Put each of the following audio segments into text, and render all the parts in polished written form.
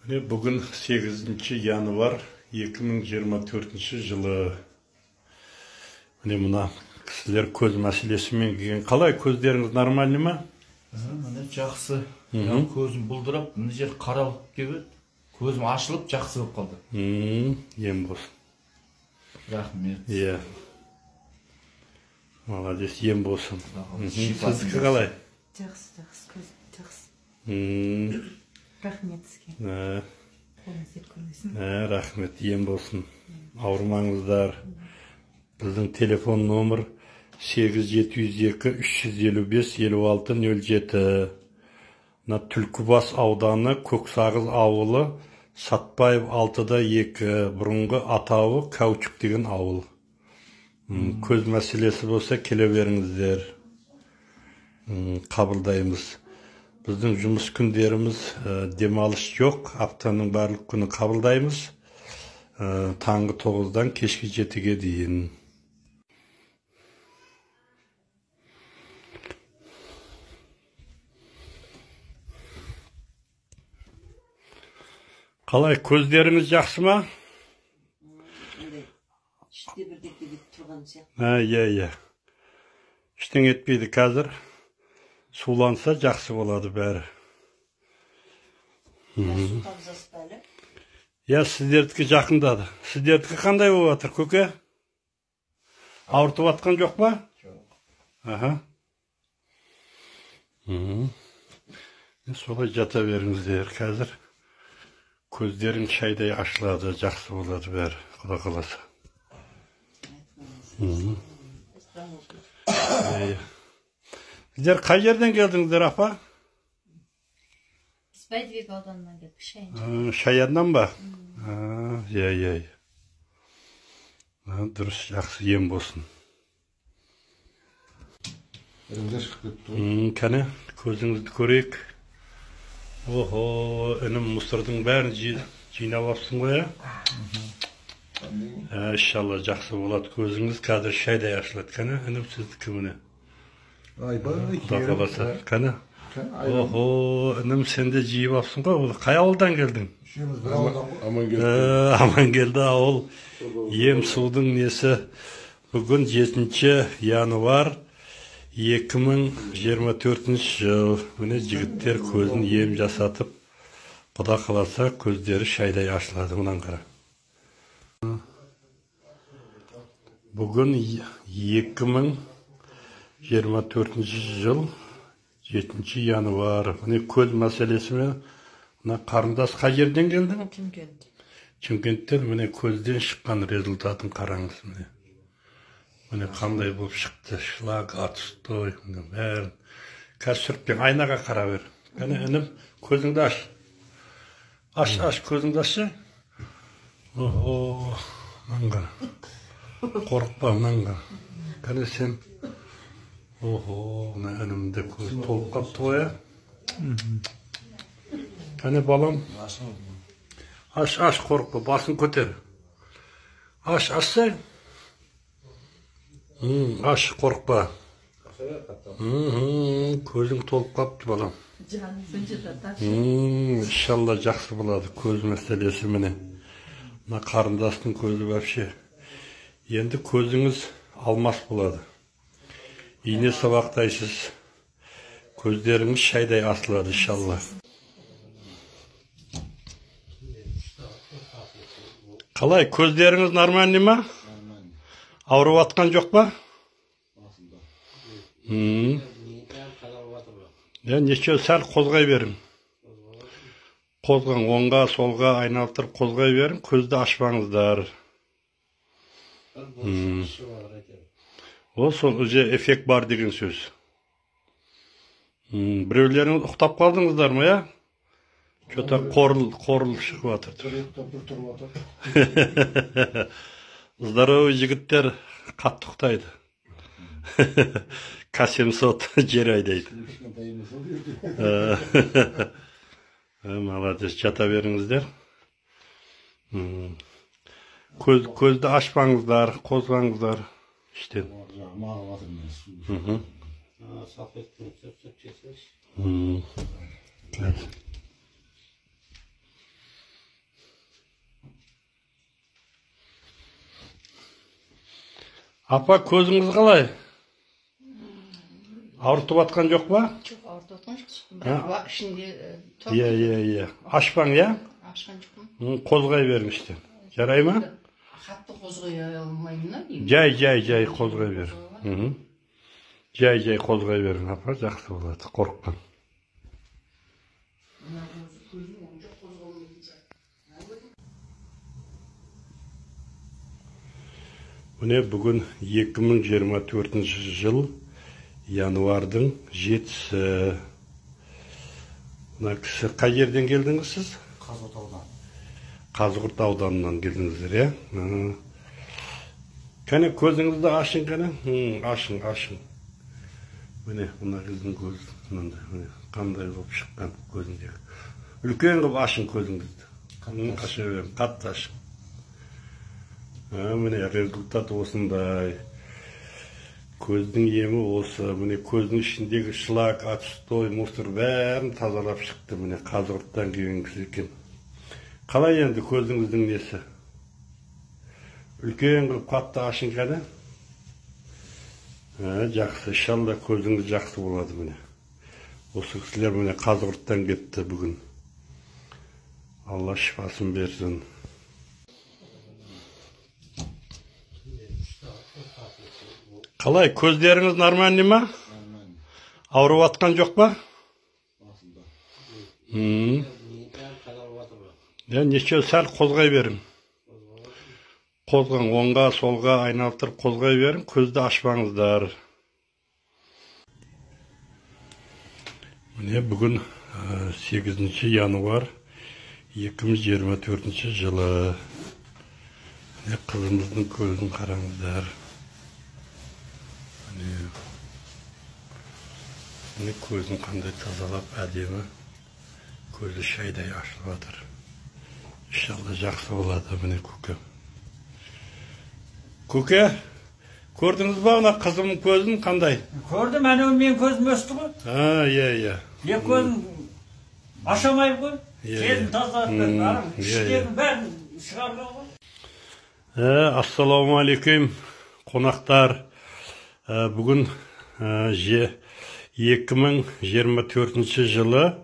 Bugün 8 yanvar 2024 жылы. Мына кісілер көз мәселесімен келген. Қалай, көздеріңіз нормальный ма? Міне жақсы. Көзім бұлдырап, мына жер қаралып келіп, көзім ашылып, жақсы болып қалды. Ем болсын. Рахмет. Иә. Молодец, ем болсын. Сіздікі қалай? Жақсы, көзім жақсы. Рахмет сізге. Рахмет, ем болсын. Ауырмаңыздар. Біздің телефон номер 8702-355-5607. Түлкібас ауданы, Көксағыз ауылы, Сатпаев 6-2, бұрынғы атауы Каучук деген ауыл. Көз мәселесі болса келе беріңіздер. Қабылдаймыз. Біздің жұмыс күндеріміз демалыс жоқ. Аптаның барлық күні қабылдаймыз. Таңғы 9-дан кешкі 7-ге дейін. Қалай, көздеріңіз жақсы ма? Іште бірдекте деп тұрған сияқты. Иә. Іштен етпейді қазір. Суланса жақсы болады бәрі. Су қабзасы әлі? Иә, сіздердікі жақындады. Сіздердікі қандай болып жатыр, көке? Ауыртып атқан жоқ па? Жоқ. Солай жата беріңіздер қазір. Көздерің шайдай ашылады, жақсы болады бәрі, Құда қаласа. Сіздер қай жерден келдіңіздер, апа? Біз Бәйдібек ауданынан келдік, Шаяннан ба? Иә. Дұрыс, жақсы, ем болсын. Кәне, көзіңізді көрейік. Інім мұсырдың бәрін жинап апсың ғой, Иншалла жақсы болады көзіңіз. Қазір шайдай ашылады. Кәне, інім сіздікі міне. Құда қаласа. Кәне. Інім сенде жиып апсың ғой. Қай ауылдан келдің? Амангелді ауыл. Ем судың несі. Бүгін 7 январ 2024 жыл. Міне жігіттер көзін ем жасатып, Құда қаласа көздері шайдай ашылады. Мұнан қара. Бүгін 2024 жыл 7 январ. Міне көз мәселесімен қарындас қай жерден келдің? Чымкенттен. Міне көзден шыққан результатын қараңыз. Міне қандай болып шықты. Шлаг, отстой, бәрін. Қазір сүртпен айнаға қара бер. Кәне, інім, көзіңді аш. Аш, көзіңді ашы. Маңға. Қорықпа, маңға. Кәне сен. Інімді көз толып қапты ғой. Кәне, балам. Аш, қорықпа, басын көтер. Ашсай. Аш, қорықпа. Көзің толып қапты, балам. Иншалла жақсы болады көз мәселесі міне. Мына қарындастың көзі вообще. Енді көзіңіз алмас болады. Ине сабақтайсыз. Көздеріңіз шайдай асылады, иншалла. Қалай, көздеріңіз нормальный ма? Ауырып атқан жоқ па? Неше сәл қозғай берің. Қозған оңға, солға айналып қозғай берің. Көзді ашпаңыздар. Сол үзе эффект бар деген сөз. Біреулеріңіз ұқтап қалдыңыздар ма, я? Что-то қорыл шығып атыр. Здоровый жігіттер қатты ұқтайды. 800 жер айдайды. Молодец, жата беріңіздер. Көзді ашпаңыздар, қозғаңыздар. İşte. Апа, көзіңіз қалай? Ауыртып атқан жоқ па? Çok ağrıdı atmış. Bak şimdi Иә. Ашпаң, иә? aşkan çıkma. Қозғай беріңізші. Жарай ма? Hatta kozgaya almayayım da diyeyim. Жай қозғай бер. Жай қозғай берің, апа, жақсы болады, қорықпаң. Міне бүгін 2024 жыл январдың 7-сі. Мына кісі қай жерден келдіңіз сіз? Қазығұрт ауданынан келдіңіздер, иә? Кәне көзіңізді ашын, кәне? Ашын. Міне, мына қыздың көзі, мынандай, қандай болып шыққан көзіндегі. Үлкен қылып ашын көзіңізді. Аша берем, қатты ашын. Міне, результат осындай. Көздің емі осы. Міне, көздің ішіндегі шлак, отстой, мусор бәрін тазалап шықты. Міне, Қазығұрттан келген кісі екен. Қалай енді көзіңіздің несі? Үлкен қылып қатты ашын, кәне? Жақсы, иншалла көзіңіз жақсы болады міне. Осы кісілер міне Қазығұрттан кетті бүгін. Алла шифасын берсін. Қалай, көздеріңіз нормальный ма? Ауырып атқан жоқ па? Неше сәл қозғай берің. Қозған оңға, солға айналып қозғай берің, көзді ашпаңыздар. Міне бүгін 8 январ 2024 жылы. Міне қызымыздың көзін қараңыздар. Міне көзін қандай тазалап әдемі. Көзі шайдай ашылып жатыр. Иншалла жақсы болады міне көке. Көке, көрдіңіз ба мына қызымның көзін қандай? Көрдім, мен көзім өсті ғой. Иә. Екі көзім ашамайым ғой. Кезін тазалап, іштерін бәрін шығарған ғой. Ассаламуалейкум, қонақтар. Бүгін 2024 жылы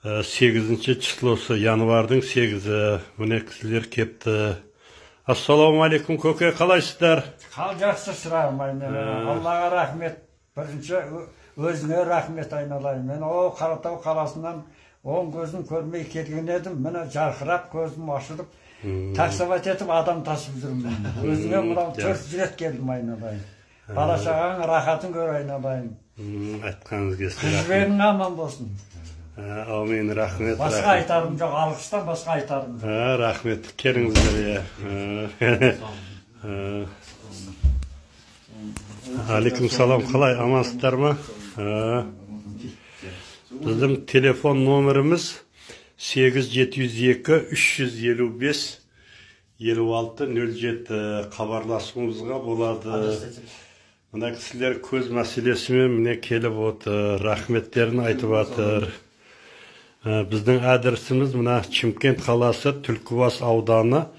8 числосы, январдың 8-і. Міне кісілер кепті. Ассаламуалейкум, көке, қалайсыздар? Қал жақсы сұрағым, Аллаға рахмет. Бірінші өзіңе рахмет айналайын. Мен Қаратау қаласынан оң көзін көрмей келген едім. Міне жарқырап көзім ашылып, таксовать етіп адам тасып жүрмін. Өзіңе мынау 4 рет келдім айналайын. Бала шағаң рахатын көр айналайын. Айтқаныңыз келсін. Қызбегің аман болсын. Аумин, рахмет. Басқа айтарым жоқ, алғыстан басқа айтарым. Рахмет, келіңіздер. Алейкум салам, қалай, амансыздар ма? Біздің телефон номеріміз 8702-355-5607. Хабарласуыңызға болады. Мына кісілер көз мәселесімен міне келіп отыр, рахметтерін айтып отыр. Біздің адресіміз мына Шымкент қаласы, Түлкібас ауданы,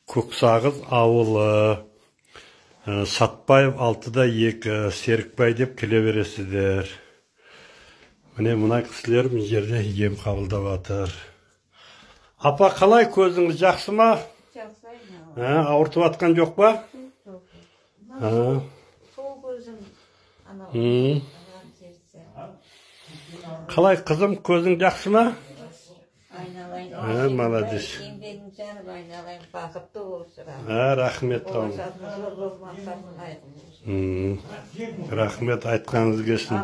Көксағыз ауылы, Сатпаев 6-2, Серікбай деп келе бересіздер. Мына кісілер мына жерде ем қабылдап отыр. Апа, қалай, көзіңіз жақсы ма? Жақсы. Ауыртып атқан жоқ па? Қалай, қызым, көзің жақсы ма? Айналайын. Молодец. Еңбегің жанып айналайын, бақытты болсын. Рахмет. Рахмет, айтқаныңыз келсін.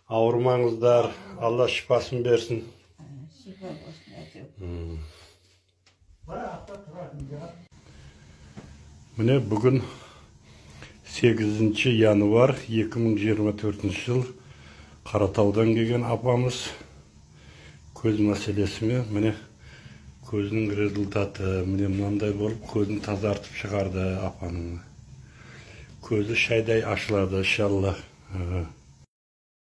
Ауырмаңыздар, Алла шипасын берсін. Міне бүгін 8 январ 2024 жыл Қаратаудан келген апамыз көз мәселесімен міне көзінің результаты міне мынандай болып көзін тазартып шығарды апаның. Көзі шайдай ашылады иншалла.